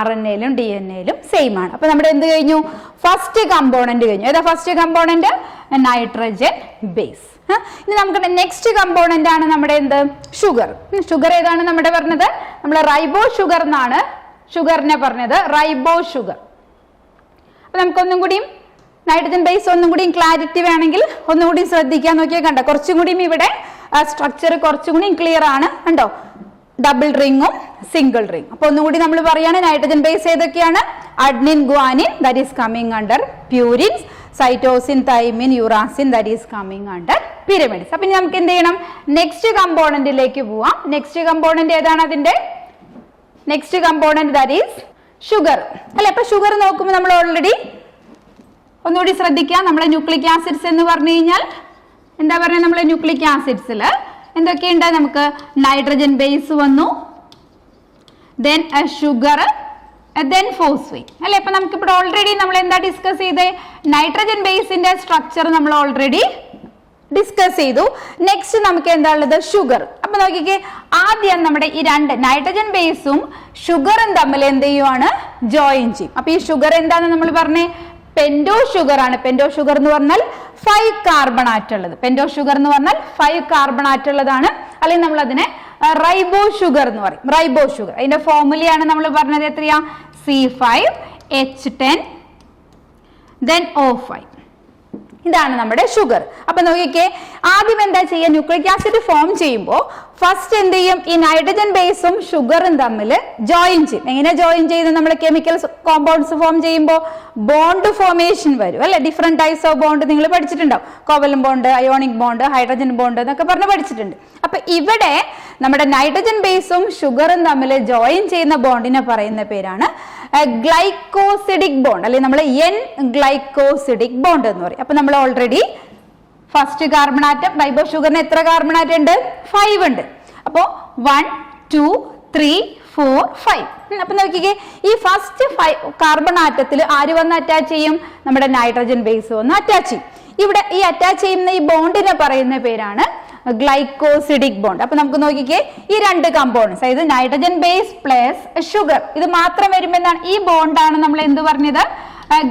RNA DNA സെയിം ആണ്. അപ്പൊ നമ്മുടെ എന്ത് കഴിഞ്ഞു? ഫസ്റ്റ് കമ്പോണന്റ് കഴിഞ്ഞു. ഏതാ ഫസ്റ്റ് കമ്പോണന്റ്? Nitrogen base. ഇനി നമുക്ക് നെക്സ്റ്റ് കമ്പോണന്റ് ആണ് നമ്മുടെ എന്ത്? ഷുഗർ. ഷുഗർ ഏതാണ് നമ്മുടെ പറഞ്ഞത്? നമ്മൾ റൈബോ ഷുഗർ എന്നാണ് ഷുഗറിനെ പറഞ്ഞത്, റൈബോ ഷുഗർ. അപ്പൊ നമുക്കൊന്നും കൂടിയും നൈട്രജൻ ബേസ് ഒന്നും കൂടിയും ക്ലാരിറ്റി വേണമെങ്കിൽ ഒന്നുകൂടി ശ്രദ്ധിക്കാൻ നോക്കിയാൽ കണ്ടോ, കുറച്ചും കൂടിയും ഇവിടെ സ്ട്രക്ചർ കുറച്ചും കൂടിയും ക്ലിയർ ആണ്. കണ്ടോ, ഡബിൾ റിങ്ങും സിംഗിൾ റിംഗ്. അപ്പൊ ഒന്നുകൂടി നമ്മൾ പറയാണ്, നൈട്രജൻ ബേസ് ഏതൊക്കെയാണ്? Adenine, guanine, that is coming under purines. Cytosine, thymine, uracil, that is coming under pyramids. അപ്പൊ ഇനി നമുക്ക് എന്ത് ചെയ്യണം? നെക്സ്റ്റ് കമ്പോണന്റിലേക്ക് പോവാം. നെക്സ്റ്റ് കമ്പോണന്റ് ഏതാണ്? അതിന്റെ next component that is sugar അല്ലെ. അപ്പൊ ഷുഗർ നോക്കുമ്പോൾ നമ്മൾ ഓൾറെഡി ഒന്നുകൂടി ശ്രദ്ധിക്കാം. നമ്മളെ ന്യൂക്ലിക് ആസിഡ്സ് എന്ന് പറഞ്ഞു കഴിഞ്ഞാൽ എന്താ പറയുക? നമ്മളെ ന്യൂക്ലിക് ആസിഡ്സിൽ എന്തൊക്കെയുണ്ട്? നമുക്ക് നൈട്രജൻ ബേസ് വന്നു, ദെൻ ഷുഗർ, ദെൻ ഫോസ്ഫേറ്റ് അല്ലെ. അപ്പൊ നമുക്കിവിടെ ഓൾറെഡി നമ്മൾ എന്താ ഡിസ്കസ് ചെയ്തേ? നൈട്രജൻ ബേസിന്റെ സ്ട്രക്ചർ നമ്മൾ ഓൾറെഡി ഡിസ്കസ് ചെയ്തു. നെക്സ്റ്റ് നമുക്ക് എന്താ ഉള്ളത്? ഷുഗർ. അപ്പൊ നോക്കിക്കേ, ആദ്യം നമ്മുടെ ഈ രണ്ട് നൈട്രജൻ ബേസും ഷുഗറും തമ്മിൽ എന്ത് ചെയ്യുവാണ്? ജോയിൻ ചെയ്യും. അപ്പൊ ഈ ഷുഗർ എന്താണെന്ന് നമ്മൾ പറഞ്ഞേ? പെന്റോ ഷുഗർ ആണ്. പെന്റോ ഷുഗർ എന്ന് പറഞ്ഞാൽ 5 കാർബൺ ആറ്റുള്ളത്. പെന്റോ ഷുഗർ എന്ന് പറഞ്ഞാൽ 5 കാർബൺ ആറ്റുള്ളതാണ്. അല്ലെങ്കിൽ നമ്മൾ അതിനെ റൈബോ ഷുഗർ എന്ന് പറയും. റൈബോ ഷുഗർ അതിന്റെ ഫോർമുലയാണ് നമ്മൾ പറഞ്ഞത്. എത്രയാ? C5H10 then O5. ഇതാണ് നമ്മുടെ ഷുഗർ. അപ്പൊ നോക്കിക്കേ, ആദ്യം എന്താ ചെയ്യുക? ന്യൂക്ലിക് ആസിഡ് ഫോം ചെയ്യുമ്പോൾ ഫസ്റ്റ് എന്ത് ചെയ്യും? ഈ നൈട്രജൻ ബേസും ഷുഗറും തമ്മിൽ ജോയിൻ ചെയ്യും. എങ്ങനെ ജോയിൻ ചെയ്യുന്നത്? നമ്മൾ കെമിക്കൽ കോമ്പൗണ്ട്സ് ഫോം ചെയ്യുമ്പോൾ ബോണ്ട് ഫോർമേഷൻ വരും അല്ലെ. ഡിഫറെന്റ് ടൈപ്സ് ഓഫ് ബോണ്ട് നിങ്ങൾ പഠിച്ചിട്ടുണ്ടാവും. Covalent bond, ionic bond, hydrogen bond എന്നൊക്കെ പറഞ്ഞ് പഠിച്ചിട്ടുണ്ട്. അപ്പൊ ഇവിടെ നമ്മുടെ നൈട്രജൻ ബേസും ഷുഗറും തമ്മിൽ ജോയിൻ ചെയ്യുന്ന ബോണ്ടിനെ പറയുന്ന പേരാണ് ഗ്ലൈക്കോസിഡിക് ബോണ്ട്, അല്ലെങ്കിൽ നമ്മൾ എൻ ഗ്ലൈക്കോസിഡിക് ബോണ്ട് എന്ന് പറയും. അപ്പൊ നമ്മൾ already first carbon atom, ribose ഷുഗറിന് എത്ര കാർബൺ ആറ്റം ഉണ്ട്? 5 ഉണ്ട്. അപ്പോ 1 2 3 4 5. അപ്പൊ നോക്കിക്കേ, ഈ ഫസ്റ്റ് 5 കാർബൺ ആറ്റത്തിൽ ആര് വന്ന് അറ്റാച്ച് ചെയ്യും? നമ്മുടെ നൈട്രജൻ ബേസ് വന്ന് അറ്റാച്ച് ചെയ്യും. ഇവിടെ ഈ അറ്റാച്ച് ചെയ്യുന്ന ഈ ബോണ്ടിനെ പറയുന്ന പേരാണ് ഗ്ലൈക്കോസിഡിക് ബോണ്ട്. അപ്പൊ നമുക്ക് നോക്കിക്കേ, ഈ രണ്ട് കമ്പോണൻസ്, അതായത് നൈട്രജൻ ബേസ് പ്ലസ് ഷുഗർ, ഇത് മാത്രം വരുമ്പോൾ എന്താണ്? ഈ ബോണ്ടാണ് നമ്മൾ എന്ത് പറഞ്ഞത്?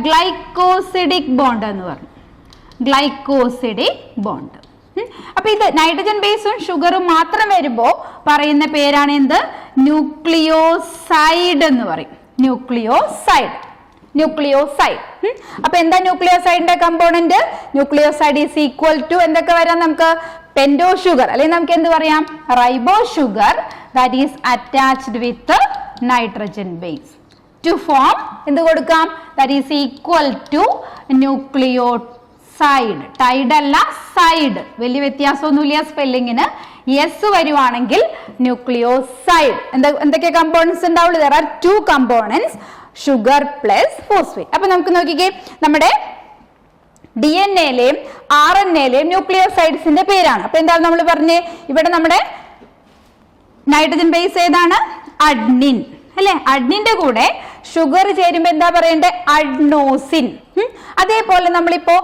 ഗ്ലൈക്കോസിഡിക് ബോണ്ട് എന്ന് പറഞ്ഞു. Glycosidic bond. അപ്പൊ ഇത് നൈട്രജൻ ബേസും ഷുഗറും മാത്രം വരുമ്പോ പറയുന്ന പേരാണ് എന്ത്? ന്യൂക്ലിയോസൈഡ് എന്ന് പറയും. ന്യൂക്ലിയോസൈഡ്. അപ്പൊ എന്താ ന്യൂക്ലിയോസൈഡിന്റെ component? Nucleoside is equal to എന്തൊക്കെ വരാം നമുക്ക്? പെന്റോ ഷുഗർ, അല്ലെങ്കിൽ നമുക്ക് എന്ത് പറയാം? Ribose sugar that is attached with nitrogen base to form എന്ത് കൊടുക്കാം? That is equal to nucleoside. Tide അല്ല, സൈഡ്. വലിയ വ്യത്യാസമൊന്നുമില്ല സ്പെല്ലിങ്ങിന്. യെസ് വരുവാണെങ്കിൽ ന്യൂക്ലിയോസൈഡ്. എന്തൊക്കെ കമ്പോണൻസ് ഉണ്ടാവുള്ളൂ? There are 2 components, sugar plus phosphate. അപ്പൊ നമുക്ക് നോക്കിക്കേ, നമ്മുടെ DNA-ലെയും RNA-ലെയും ന്യൂക്ലിയോസൈഡ്സിന്റെ പേരാണ്. അപ്പൊ എന്താണ് നമ്മൾ പറഞ്ഞേ? ഇവിടെ നമ്മുടെ നൈട്രജൻ ബേസ് ഏതാണ്? അഡ്നിൻ അല്ലെ. അഡ്നിന്റെ കൂടെ ഷുഗർ ചേരുമ്പോ എന്താ പറയണ്ടേ? അഡ്നോസിൻ. അതേപോലെ നമ്മളിപ്പോ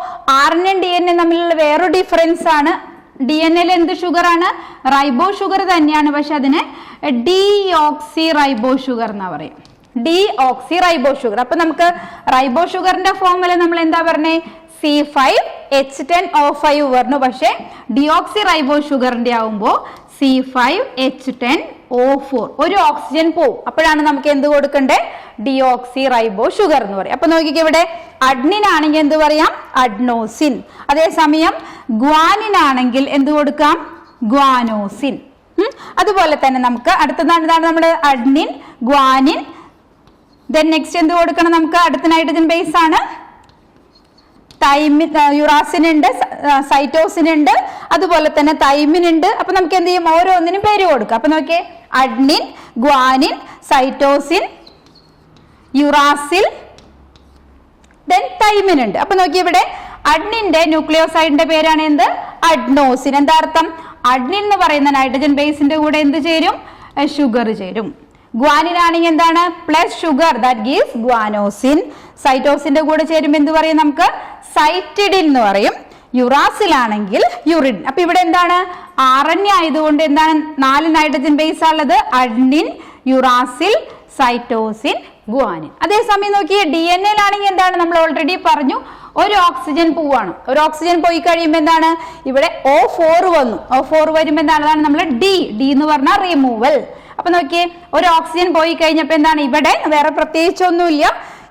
RNA DNA തമ്മിലുള്ള വേറൊരു ഡിഫറൻസ് ആണ്. DNA-ൽ എന്ത് ഷുഗർ ആണ്? റൈബോ ഷുഗർ തന്നെയാണ്, പക്ഷെ അതിന് ഡീഓക്സി റൈബോ ഷുഗർ എന്നാ പറയും. ഡീഓക്സി റൈബോ ഷുഗർ. അപ്പൊ നമുക്ക് റൈബോ ഷുഗറിന്റെ ഫോർമുല നമ്മൾ എന്താ പറഞ്ഞേ? C5H10O5 പറഞ്ഞു. പക്ഷെ ഡിയോക്സി റൈബോ ഷുഗറിന്റെ ആവുമ്പോ C5H10 O4, ഒരു ഓക്സിജൻ പോവും. അപ്പോഴാണ് നമുക്ക് എന്ത് കൊടുക്കണ്ടേ? ഡിയോക്സി റൈബോ ഷുഗർ എന്ന് പറയും. അപ്പൊ നോക്കിക്കേ, ഇവിടെ അഡ്നിൻ ആണെങ്കിൽ എന്ത് പറയാം? അഡ്നോസിൻ. അതേസമയം ഗ്വാനിൻ ആണെങ്കിൽ എന്ത് കൊടുക്കാം? ഗ്വാനോസിൻ. അതുപോലെ തന്നെ നമുക്ക് അടുത്തതാണ് നമ്മുടെ അഡ്നിൻ, ഗ്വാനിൻ. ദെൻ നെക്സ്റ്റ് എന്ത് കൊടുക്കണം നമുക്ക്? അടുത്ത നൈട്രജൻ ബേസ് ആണ് തൈമിൻ, യുറാസിൻ ഉണ്ട്, സൈറ്റോസിൻ ഉണ്ട്, അതുപോലെ തന്നെ തൈമിൻ ഉണ്ട്. അപ്പൊ നമുക്ക് എന്ത് ചെയ്യും? ഓരോന്നിനും പേര് കൊടുക്കാം. അപ്പൊ നോക്കിയേ, adenine, guanine, cytosine, uracil, then thymine ഉണ്ട്. അപ്പൊ നോക്കിയേ, ഇവിടെ അഡ്നിന്റെ ന്യൂക്ലിയോസൈഡിന്റെ പേരാണ് എന്ത്? അഡ്നോസിൻ. എന്താ അർത്ഥം? അഡ്നിൻ എന്ന് പറയുന്ന നൈട്രജൻ ബേസിന്റെ കൂടെ എന്ത് ചേരും? ഷുഗർ ചേരും. ഗ്വാനിൻ ആണെങ്കിൽ എന്താണ്? Plus sugar, that gives guanosine. സൈറ്റോസിന്റെ കൂടെ ചേരുമ്പോൾ എന്ത് പറയും നമുക്ക്? സൈറ്റിഡിൻ എന്ന് പറയും. യുറാസിലാണെങ്കിൽ യുറിഡിൻ. അപ്പൊ ഇവിടെ എന്താണ്? RNA ആയതുകൊണ്ട് എന്താണ് 4 നൈട്രജൻ ബേസ് ഉള്ളത്? അഡ്നിൻ, യുറാസിൽ, സൈറ്റോസിൻ, ഗ്വാനിൻ. അതേസമയം നോക്കിയേ, DNA-ലാണെങ്കിൽ എന്താണ്? നമ്മൾ ഓൾറെഡി പറഞ്ഞു, ഒരു ഓക്സിജൻ പോവാണ്. ഒരു ഓക്സിജൻ പോയി കഴിയുമ്പോൾ എന്താണ്? ഇവിടെ O4 വന്നു. O4 വരുമ്പോൾ എന്താണ്? അതാണ് നമ്മൾ ഡി എന്ന് പറഞ്ഞാൽ റിമൂവൽ. അപ്പൊ നോക്കിയേ, ഒരു ഓക്സിജൻ പോയി കഴിഞ്ഞപ്പോ എന്താണ്? ഇവിടെ വേറെ പ്രത്യേകിച്ചൊന്നുമില്ല.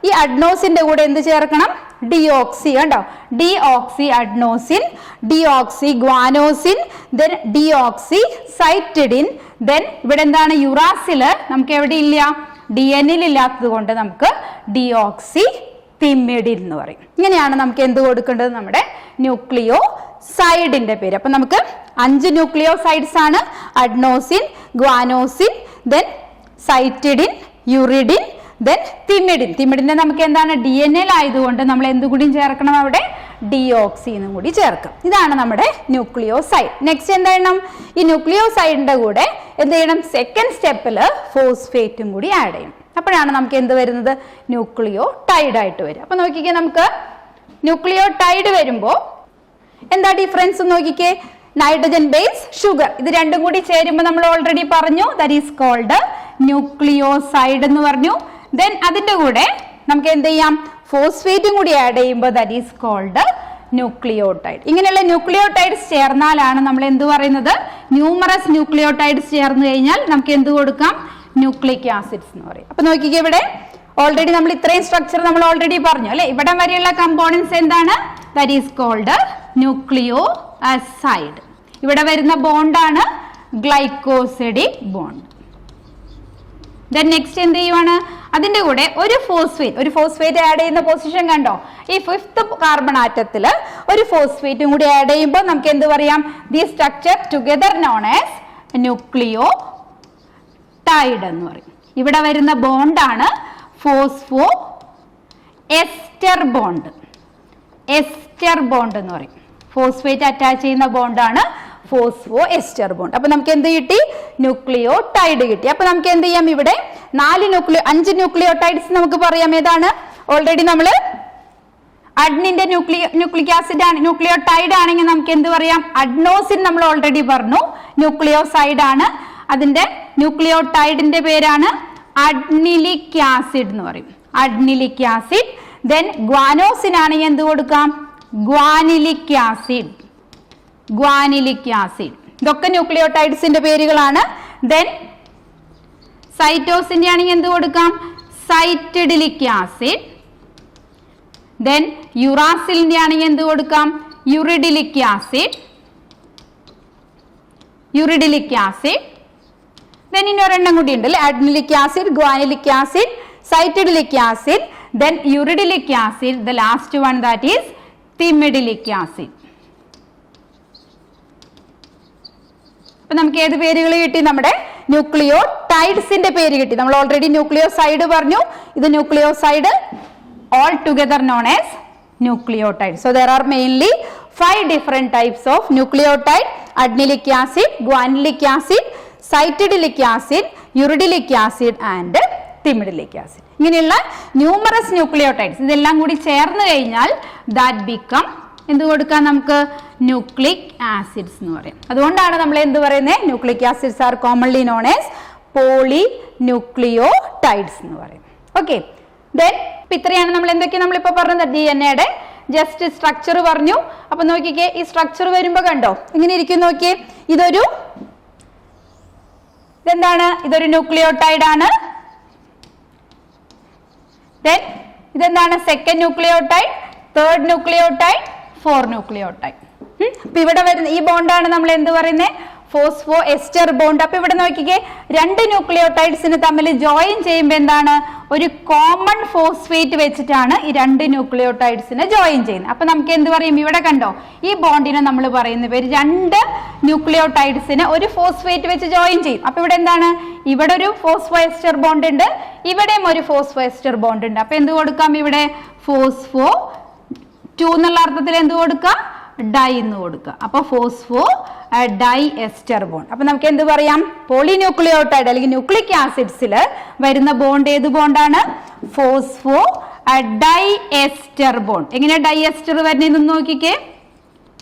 ഈ അഡ്നോസിന്റെ കൂടെ എന്ത് ചേർക്കണം? ഡിയോക്സി. കണ്ടോ? Deoxy adenosine, deoxy guanosine, then deoxy cytidine. Then ഇവിടെ എന്താണ്? യുറാസില് നമുക്ക് എവിടെ ഇല്ല? DNA-ൽ ഇല്ലാത്തത് കൊണ്ട് നമുക്ക് ഡിയോക്സി തിമിഡിൻ എന്ന് പറയും. ഇങ്ങനെയാണ് നമുക്ക് എന്ത് കൊടുക്കേണ്ടത്? നമ്മുടെ ന്യൂക്ലിയോസൈഡിന്റെ പേര്. അപ്പൊ നമുക്ക് 5 ന്യൂക്ലിയോസൈഡ്സ് ആണ്. അഡ്നോസിൻ, ഗ്വാനോസിൻ, ദെൻ സൈറ്റിഡിൻ, യുറിഡിൻ, ദെൻ തിമിഡിൻ. തിമിഡിനെ നമുക്ക് എന്താണ്? DNA-ൽ ആയതുകൊണ്ട് നമ്മൾ എന്തുകൂടി ചേർക്കണം? അവിടെ ഡിയോക്സി എന്നും കൂടി ചേർക്കാം. ഇതാണ് നമ്മുടെ ന്യൂക്ലിയോസൈഡ്. നെക്സ്റ്റ് എന്ത് ചെയ്യണം? ഈ ന്യൂക്ലിയോസൈഡിന്റെ കൂടെ എന്ത് ചെയ്യണം? സെക്കൻഡ് സ്റ്റെപ്പിൽ ഫോസ്ഫേറ്റും കൂടി ആഡ് ചെയ്യണം. അപ്പോഴാണ് നമുക്ക് എന്ത് വരുന്നത്? ന്യൂക്ലിയോടൈഡ് ആയിട്ട് വരും. അപ്പൊ നോക്കിക്കേ, നമുക്ക് ന്യൂക്ലിയോടൈഡ് വരുമ്പോ എന്താ ഡിഫറൻസ് നോക്കിക്കേ? നൈട്രജൻ ബേസ്, ഷുഗർ, ഇത് രണ്ടും കൂടി ചേരുമ്പോൾ നമ്മൾ ഓൾറെഡി പറഞ്ഞു, ദാറ്റ് ഈസ് കോൾഡ് ന്യൂക്ലിയോസൈഡ് എന്ന് പറഞ്ഞു. ദെൻ അതിന്റെ കൂടെ നമുക്ക് എന്ത് ചെയ്യാം? ഫോസ്ഫേറ്റും കൂടി ആഡ് ചെയ്യുമ്പോൾ ദാറ്റ് ഈസ് കോൾഡ് ന്യൂക്ലിയോടൈഡ്. ഇങ്ങനെയുള്ള ന്യൂക്ലിയോടൈഡ്സ് ചേർന്നാലാണ് നമ്മൾ എന്ത് പറയുന്നത്? ന്യൂമറസ് ന്യൂക്ലിയോടൈഡ്സ് ചേർന്ന് കഴിഞ്ഞാൽ നമുക്ക് എന്ത് കൊടുക്കാം? ന്യൂക്ലിക് ആസിഡ്സ് എന്ന് പറയും. അപ്പൊ നോക്കിക്കേ, ഇവിടെ ഓൾറെഡി നമ്മൾ ഇത്രയും സ്ട്രക്ചർ നമ്മൾ ഓൾറെഡി പറഞ്ഞു അല്ലെ? ഇവിടെ വരെയുള്ള കമ്പോണൻസ് എന്താണ്? That is called nucleoside. ഇവിടെ വരുന്ന ബോണ്ടാണ് ഗ്ലൈക്കോസിഡിക് ബോണ്ട്. ദെൻ നെക്സ്റ്റ് എന്ത് ചെയ്യുവാണ്? അതിന്റെ കൂടെ ഒരു ഫോസ്ഫേറ്റ് ആഡ് ചെയ്യുന്ന പൊസിഷൻ കണ്ടോ? ഈ 5th കാർബൺ ആറ്റത്തിൽ ഒരു ഫോസ്ഫേറ്റും കൂടി ആഡ് ചെയ്യുമ്പോൾ നമുക്ക് എന്ത് പറയാം? The structure together known as nucleotide എന്ന് പറയും. ഇവിടെ വരുന്ന ബോണ്ടാണ് phosphoester bond. Ester bond എന്ന് പറയും. ഫോസ്ഫേറ്റ് അറ്റാച്ച് ചെയ്യുന്ന ബോണ്ടാണ് ഫോസ്ഫോ എസ്റ്റർ ബോണ്ട്. അപ്പൊ നമുക്ക് എന്ത് കിട്ടി? ന്യൂക്ലിയോടൈഡ് കിട്ടി. അപ്പൊ നമുക്ക് എന്ത് ചെയ്യാം? ഇവിടെ 5 ന്യൂക്ലിയോടൈഡ്സ് നമുക്ക് പറയാം. ഏതാണ്? ഓൾറെഡി നമ്മൾ അഡ്നിന്റെ ന്യൂക്ലിക് ആസിഡ് ആണ്, ന്യൂക്ലിയോടൈഡ് ആണെങ്കിൽ നമുക്ക് എന്ത് പറയാം? അഡ്നോസിൻ നമ്മൾ ഓൾറെഡി പറഞ്ഞു, ന്യൂക്ലിയോസൈഡ് ആണ്. അതിന്റെ ന്യൂക്ലിയോടൈഡിന്റെ പേരാണ് അഡ്നിലിക് ആസിഡ് എന്ന് പറയും. അഡ്നിലിക് ആസിഡ്. ദെൻ ഗ്വാനോസിൻ ആണെങ്കിൽ എന്ത് കൊടുക്കാം? ഗ്വാനിലിക് ആസിഡ്. Guanylic acid. ഇതൊക്കെ ന്യൂക്ലിയോടൈഡ്സിന്റെ പേരുകളാണ്. ദെൻ സൈറ്റോസിന്റെ ആണെങ്കിൽ എന്ത് കൊടുക്കാം? സൈറ്റിഡിലിക് ആസിഡ്. ദെൻ യുറാസിലിന്റെ ആണെങ്കിൽ എന്ത് കൊടുക്കാം? Uridylic acid. Uridylic acid. Then ഇനി ഒരെണ്ണം കൂടി ഉണ്ട് അല്ലെ? Adenylic acid, guanylic acid, cytidylic acid, then uridylic acid. The last one that is thymidylic acid. അപ്പൊ നമുക്ക് ഏത് പേരുകൾ കിട്ടി? നമ്മുടെ ന്യൂക്ലിയോടൈഡ്സിന്റെ പേര് കിട്ടി. നമ്മൾ ഓൾറെഡി ന്യൂക്ലിയോസൈഡ് പറഞ്ഞു. ഇത് nucleoside, all together known as nucleotide. So there are mainly 5 different types of nucleotide: adenylate acid, guanylate acid, cytidylate acid, uridylic acid and thymidylate acid. ഇങ്ങനെയുള്ള ന്യൂമറസ് ന്യൂക്ലിയോടൈഡ്സ് ഇതെല്ലാം കൂടി ചേർന്ന് കഴിഞ്ഞാൽ ദാറ്റ് ബിക്കം എന്ത് കൊടുക്കാം? നമുക്ക് ന്യൂക്ലിക് ആസിഡ്സ് എന്ന് പറയും. അതുകൊണ്ടാണ് നമ്മൾ എന്ത് പറയുന്നത്? Nucleic acids are commonly known as poly nucleotides എന്ന് പറയും. ഓക്കെ, ദെൻ ഇത്രയാണ് നമ്മൾ എന്തൊക്കെ നമ്മളിപ്പോ പറഞ്ഞത്? DNA-യുടെ ജസ്റ്റ് സ്ട്രക്ചർ പറഞ്ഞു. അപ്പൊ നോക്കിക്കേ, ഈ സ്ട്രക്ചർ വരുമ്പോ കണ്ടോ എങ്ങനെ ഇരിക്കും? നോക്കിയേ, ഇതൊരു ഇതെന്താണ്? ഇതൊരു ന്യൂക്ലിയോടൈഡ് ആണ്. Then ഇതെന്താണ്? Second nucleotide, third nucleotide, fourth nucleotide. അപ്പൊ ഇവിടെ വരുന്ന ഈ ബോണ്ടാണ് നമ്മൾ എന്ത് പറയുന്നത്? Phosphoester bond. അപ്പൊ ഇവിടെ നോക്കിക്കേ, രണ്ട് ന്യൂക്ലിയോടൈഡ്സിന് തമ്മിൽ ജോയിൻ ചെയ്യുമ്പോൾ എന്താണ്? ഒരു കോമൺ ഫോസ്ഫേറ്റ് വെച്ചിട്ടാണ് ഈ രണ്ട് ന്യൂക്ലിയോടൈഡ്സിനെ ജോയിൻ ചെയ്യുന്നത്. അപ്പൊ നമുക്ക് എന്ത് പറയും? ഇവിടെ കണ്ടോ, ഈ ബോണ്ടിനെ നമ്മൾ പറയുന്ന പേര് രണ്ട് ന്യൂക്ലിയോടൈഡ്സിനെ ഒരു ഫോസ്ഫേറ്റ് വെച്ച് ജോയിൻ ചെയ്യും. അപ്പൊ ഇവിടെ എന്താണ്? ഇവിടെ ഒരു ഫോസ്ഫോ എസ്റ്റർ ബോണ്ട് ഉണ്ട്, ഇവിടെയും ഒരു ഫോസ്ഫോ എസ്റ്റർ ബോണ്ട് ഉണ്ട്. അപ്പൊ എന്ത് കൊടുക്കാം? ഇവിടെ ഫോസ്ഫോ 2 എന്നുള്ള അർത്ഥത്തിൽ എന്ത് കൊടുക്കാം? ഡൈ എന്ന് കൊടുക്കുക. അപ്പൊ ഫോസ്ഫോ ഡൈ എസ്റ്റർ ബോണ്ട്. അപ്പൊ നമുക്ക് എന്ത് പറയാം? പോളിന്യൂക്ലിയോടൈഡ് അല്ലെങ്കിൽ ന്യൂക്ലിക് ആസിഡ്സിൽ വരുന്ന ബോണ്ട് ഏത് ബോണ്ടാണ്? Phosphodiester bond. എങ്ങനെ ഡൈ എസ്റ്റർ വരുന്നതെന്ന് നോക്കിക്കേ.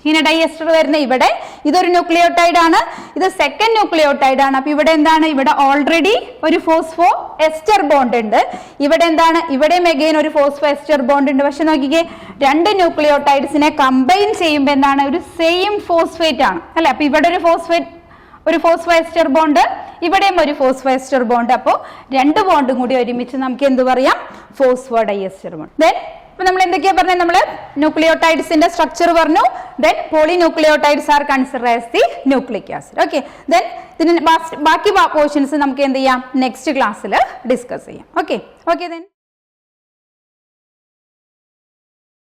ഇങ്ങനെ ഡൈ എസ്റ്റർ വരുന്ന ഇവിടെ ഇതൊരു ന്യൂക്ലിയോടൈഡ് ആണ്, ഇത് സെക്കൻഡ് ന്യൂക്ലിയോടൈഡ് ആണ്. അപ്പൊ ഇവിടെ എന്താണ്? ഇവിടെ ഓൾറെഡി ഒരു ഫോസ്ഫോ എസ്റ്റർ ബോണ്ട് ഉണ്ട്. ഇവിടെ എന്താണ്? ഇവിടെയും അഗൈൻ ഒരു ഫോസ്ഫോ എസ്റ്റർ ബോണ്ട് ഉണ്ട്. പക്ഷെ നോക്കിക്കേ, രണ്ട് ന്യൂക്ലിയോടൈഡ്സിനെ കമ്പൈൻ ചെയ്യുമ്പോൾ എന്താണ്? ഒരു സെയിം ഫോസ്ഫേറ്റ് ആണ് അല്ലെ? അപ്പൊ ഇവിടെ ഒരു ഫോസ്ഫോ എസ്റ്റർ ബോണ്ട്, ഇവിടെയും ഒരു ഫോസ്ഫോ എസ്റ്റർ ബോണ്ട്. അപ്പോൾ രണ്ട് ബോണ്ടും കൂടി ഒരുമിച്ച് നമുക്ക് എന്ത് പറയാം? Phosphodiester bond. Then ഇപ്പൊ നമ്മൾ എന്തൊക്കെയാ പറഞ്ഞത്? നമ്മൾ ന്യൂക്ലിയോടൈഡ്സിന്റെ സ്ട്രക്ചർ പറഞ്ഞു. Then polynucleotides are consider as the nucleic acid. Okay, then ഇതിന് ബാക്കി പോർഷൻസ് നമുക്ക് എന്ത് ചെയ്യാം? നെക്സ്റ്റ് ക്ലാസ്സിൽ ഡിസ്കസ് ചെയ്യാം. Okay, then